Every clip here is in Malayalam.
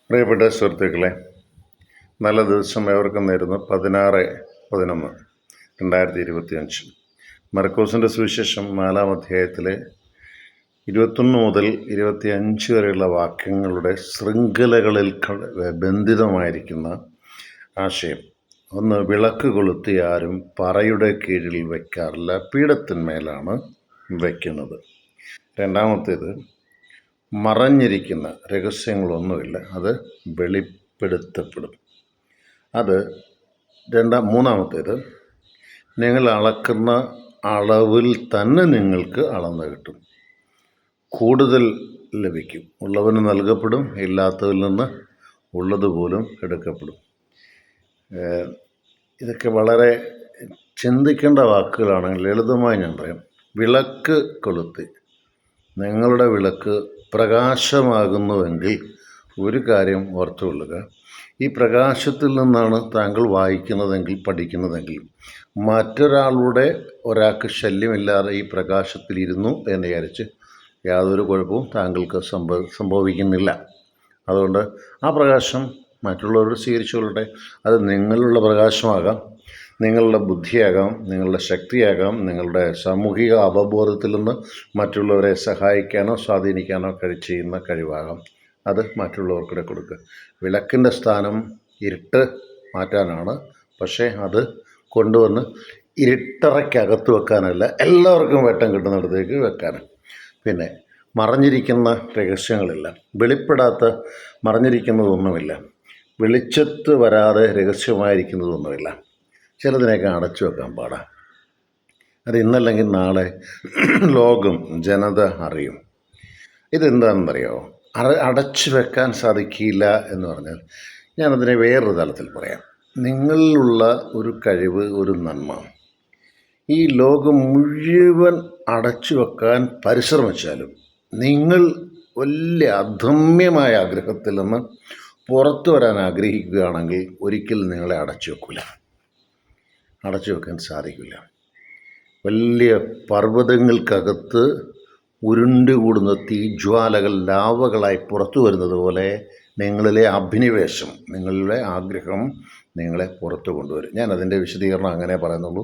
പ്രിയപ്പെട്ട സുഹൃത്തുക്കളെ, നല്ല ദിവസം ഏവർക്കും നേരുന്നു. 16/11/2025 മർക്കോസിൻ്റെ സുവിശേഷം 4-ാം അധ്യായത്തിലെ 21 മുതൽ 25 വരെയുള്ള വാക്യങ്ങളുടെ ശൃംഖലകളിൽ ബന്ധിതമായിരിക്കുന്ന ആശയം. ഒന്ന്, വിളക്ക് കൊളുത്തി ആരും പറയുടെ കീഴിൽ വയ്ക്കാറില്ല, പീഠത്തിന്മേലാണ് വയ്ക്കുന്നത്. രണ്ടാമത്തേത്, മറഞ്ഞിരിക്കുന്ന രഹസ്യങ്ങളൊന്നുമില്ല, അത് വെളിപ്പെടുത്തപ്പെടും. മൂന്നാമത്തേത്, നിങ്ങൾ അളക്കുന്ന അളവിൽ തന്നെ നിങ്ങൾക്ക് അളന്ന് കിട്ടും, കൂടുതൽ ലഭിക്കും, ഉള്ളവന് നൽകപ്പെടും, ഇല്ലാത്തതിൽ നിന്ന് ഉള്ളതുപോലും എടുക്കപ്പെടും. ഇതൊക്കെ വളരെ ചിന്തിക്കേണ്ട വാക്കുകളാണെങ്കിൽ ലളിതമായി ഞാൻ പറയാം. വിളക്ക് കൊളുത്തി നിങ്ങളുടെ വിളക്ക് പ്രകാശമാകുന്നുവെങ്കിൽ ഒരു കാര്യം ഓർത്തുകൊള്ളുക, ഈ പ്രകാശത്തിൽ നിന്നാണ് താങ്കൾ വായിക്കുന്നതെങ്കിൽ പഠിക്കുന്നതെങ്കിൽ ഒരാൾക്ക് ശല്യമില്ലാതെ ഈ പ്രകാശത്തിലിരുന്നു എന്ന് വിചാരിച്ച് യാതൊരു കുഴപ്പവും താങ്കൾക്ക് സംഭവിക്കുന്നില്ല. അതുകൊണ്ട് ആ പ്രകാശം മറ്റുള്ളവരോട് സ്വീകരിച്ചുകൊള്ളട്ടെ. അത് നിങ്ങളുള്ള പ്രകാശമാകാം, നിങ്ങളുടെ ബുദ്ധിയാകാം, നിങ്ങളുടെ ശക്തിയാകാം, നിങ്ങളുടെ സാമൂഹിക അവബോധത്തിൽ നിന്ന് മറ്റുള്ളവരെ സഹായിക്കാനോ സ്വാധീനിക്കാനോ ചെയ്യുന്ന കഴിവാകാം. അത് മറ്റുള്ളവർക്കൂടെ കൊടുക്കുക. വിളക്കിൻ്റെ സ്ഥാനം ഇരുട്ട് മാറ്റാനാണ്, പക്ഷേ അത് കൊണ്ടുവന്ന് ഇരുട്ടറയ്ക്കകത്ത് വെക്കാനല്ല, എല്ലാവർക്കും വെട്ടം കിട്ടുന്നിടത്തേക്ക് വെക്കാനും. പിന്നെ മറഞ്ഞിരിക്കുന്ന രഹസ്യങ്ങളില്ല, മറഞ്ഞിരിക്കുന്നതൊന്നുമില്ല, വെളിച്ചത്ത് വരാതെ രഹസ്യമായിരിക്കുന്നതൊന്നുമില്ല. ചിലതിനെയൊക്കെ അടച്ചു വെക്കാൻ പാടാം. അത് ഇന്നല്ലെങ്കിൽ നാളെ ലോകം ജനത അറിയും. ഇതെന്താണെന്നറിയോ? അടച്ചു വെക്കാൻ സാധിക്കില്ല എന്ന് പറഞ്ഞാൽ ഞാനതിനെ വേറൊരു തലത്തിൽ പറയാം. നിങ്ങളിലുള്ള ഒരു കഴിവ്, ഒരു നന്മ ഈ ലോകം മുഴുവൻ അടച്ചു വെക്കാൻ പരിശ്രമിച്ചാലും നിങ്ങൾ വലിയ അദമ്യമായ ആഗ്രഹത്തിൽ നിന്ന് പുറത്തു വരാൻ ആഗ്രഹിക്കുകയാണെങ്കിൽ ഒരിക്കലും നിങ്ങളെ അടച്ചു വെക്കാൻ സാധിക്കില്ല. വലിയ പർവ്വതങ്ങൾക്കകത്ത് ഉരുണ്ടുകൂടുന്ന തീജ്വാലകൾ ലാവകളായി പുറത്തു വരുന്നത് പോലെ നിങ്ങളിലെ അഭിനിവേശം, നിങ്ങളിലെ ആഗ്രഹം നിങ്ങളെ പുറത്തു കൊണ്ടുവരും. ഞാൻ അതിൻ്റെ വിശദീകരണം അങ്ങനെ പറയുന്നുള്ളൂ,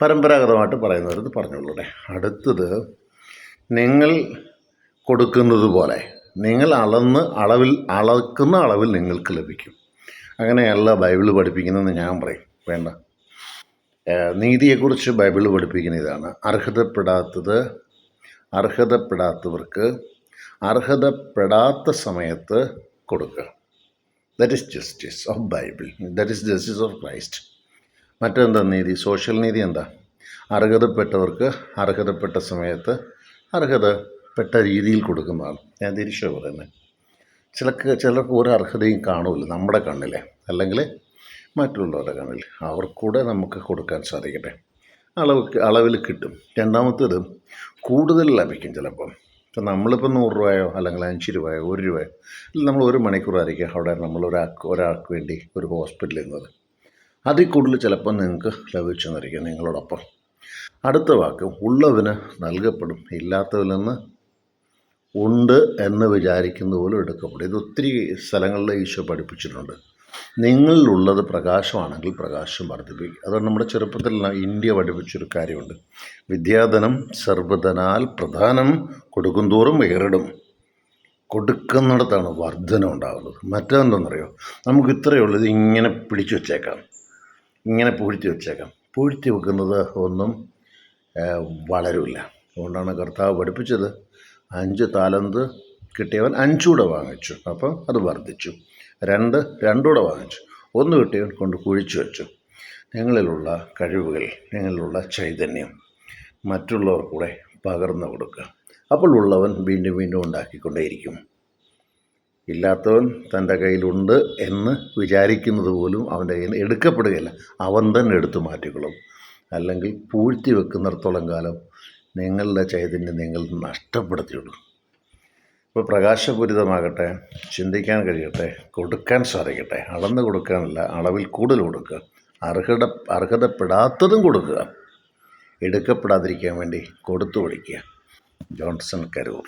പരമ്പരാഗതമായിട്ട് പറയുന്നവരത് പറഞ്ഞുള്ളൂടെ. അടുത്തത്, നിങ്ങൾ കൊടുക്കുന്നത് പോലെ നിങ്ങൾ അളക്കുന്ന അളവിൽ നിങ്ങൾക്ക് ലഭിക്കും. അങ്ങനെയല്ല ബൈബിൾ പഠിപ്പിക്കുന്നതെന്ന് ഞാൻ പറയും. വേണ്ട. നീതിയെക്കുറിച്ച് ബൈബിൾ പഠിപ്പിക്കുന്ന ഇതാണ്: അർഹതപ്പെടാത്തവർക്ക് അർഹതപ്പെടാത്ത സമയത്ത് കൊടുക്കുക. That is justice of Bible, that is justice of Christ. മറ്റെന്താ നീതി? സോഷ്യൽ നീതി എന്താ? അർഹതപ്പെട്ടവർക്ക് അർഹതപ്പെട്ട സമയത്ത് അർഹതപ്പെട്ട രീതിയിൽ കൊടുക്കുന്നതാണ്. ഞാൻ തിരിച്ചു പറയുന്നത്, ചിലർക്ക് ഒരു അർഹതയും കാണൂല നമ്മുടെ കണ്ണിൽ, അല്ലെങ്കിൽ മറ്റുള്ളവരുടെ കണ്ണിൽ. അവർക്കൂടെ നമുക്ക് കൊടുക്കാൻ സാധിക്കട്ടെ. അളവിൽ കിട്ടും. രണ്ടാമത്തേത്, കൂടുതൽ ലഭിക്കും. ചിലപ്പം നമ്മളിപ്പോൾ 100 രൂപയോ അല്ലെങ്കിൽ 5 രൂപയോ 1 രൂപയോ നമ്മൾ 1 മണിക്കൂറായിരിക്കും അവിടെ നമ്മൾ ഒരാൾക്ക് വേണ്ടി ഒരു ഹോസ്പിറ്റലിൽ നിന്നത്. അതിൽ കൂടുതൽ ചിലപ്പോൾ നിങ്ങൾക്ക് ലഭിച്ചെന്നിരിക്കും നിങ്ങളോടൊപ്പം. അടുത്ത വാക്ക്, ഉള്ളവന് നൽകപ്പെടും, ഇല്ലാത്തതിൽ നിന്ന് ഉണ്ട് എന്ന് വിചാരിക്കുന്ന പോലും എടുക്കപ്പെടും. ഇത് ഒത്തിരി സ്ഥലങ്ങളിൽ ഈശോ പഠിപ്പിച്ചിട്ടുണ്ട്. നിങ്ങളിലുള്ളത് പ്രകാശമാണെങ്കിൽ പ്രകാശം വർദ്ധിപ്പിക്കും. അതുകൊണ്ട് നമ്മുടെ ചെറുപ്പത്തിൽ ഇന്ത്യ പഠിപ്പിച്ചൊരു കാര്യമുണ്ട്: വിദ്യാധനം സർവ്വധനാൽ പ്രധാനം, കൊടുക്കുന്തോറും ഏറിടും. കൊടുക്കുന്നിടത്താണ് വർധനം ഉണ്ടാകുന്നത്. മറ്റെന്തെന്നറിയോ? നമുക്ക് ഇത്രയേ ഉള്ളൂ, ഇത് ഇങ്ങനെ പിടിച്ചു വെച്ചേക്കാം, ഇങ്ങനെ പൂഴ്ത്തി വെക്കുന്നത് ഒന്നും വളരില്ല. അതുകൊണ്ടാണ് കർത്താവ് പഠിപ്പിച്ചത്, 5 താലന്ത് കിട്ടിയവൻ 5 കൂടെ വാങ്ങിച്ചു, അപ്പം അത് വർദ്ധിച്ചു. 2 കൂടെ വാങ്ങിച്ചു, 1 കിട്ടിയവൻ കൊണ്ട് കുഴിച്ചു വെച്ചു. നിങ്ങളിലുള്ള കഴിവുകൾ, നിങ്ങളിലുള്ള ചൈതന്യം മറ്റുള്ളവർ കൂടെ പകർന്നു കൊടുക്കുക. അപ്പോൾ ഉള്ളവൻ വീണ്ടും വീണ്ടും ഉണ്ടാക്കിക്കൊണ്ടേയിരിക്കും. ഇല്ലാത്തവൻ തൻ്റെ കയ്യിലുണ്ട് എന്ന് വിചാരിക്കുന്നത് പോലും അവൻ്റെ കയ്യിൽ നിന്ന് എടുക്കപ്പെടുകയില്ല, അവൻ തന്നെ എടുത്തു മാറ്റിക്കൊള്ളും. അല്ലെങ്കിൽ പൂഴ്ത്തി വെക്കുന്നിടത്തോളം കാലം നിങ്ങളുടെ ചൈതന്യം നിങ്ങൾ നഷ്ടപ്പെടുത്തിയുള്ളൂ. ഇപ്പോൾ പ്രകാശപൂരിതമാകട്ടെ, ചിന്തിക്കാൻ കഴിയട്ടെ, കൊടുക്കാൻ സാധിക്കട്ടെ. അളന്ന് കൊടുക്കാനല്ല, അളവിൽ കൂടുതൽ കൊടുക്കുക. അർഹതപ്പെടാത്തതും കൊടുക്കുക. എടുക്കപ്പെടാതിരിക്കാൻ വേണ്ടി കൊടുത്തു പഠിക്കുക. ജോൺസൺ കരൂർ.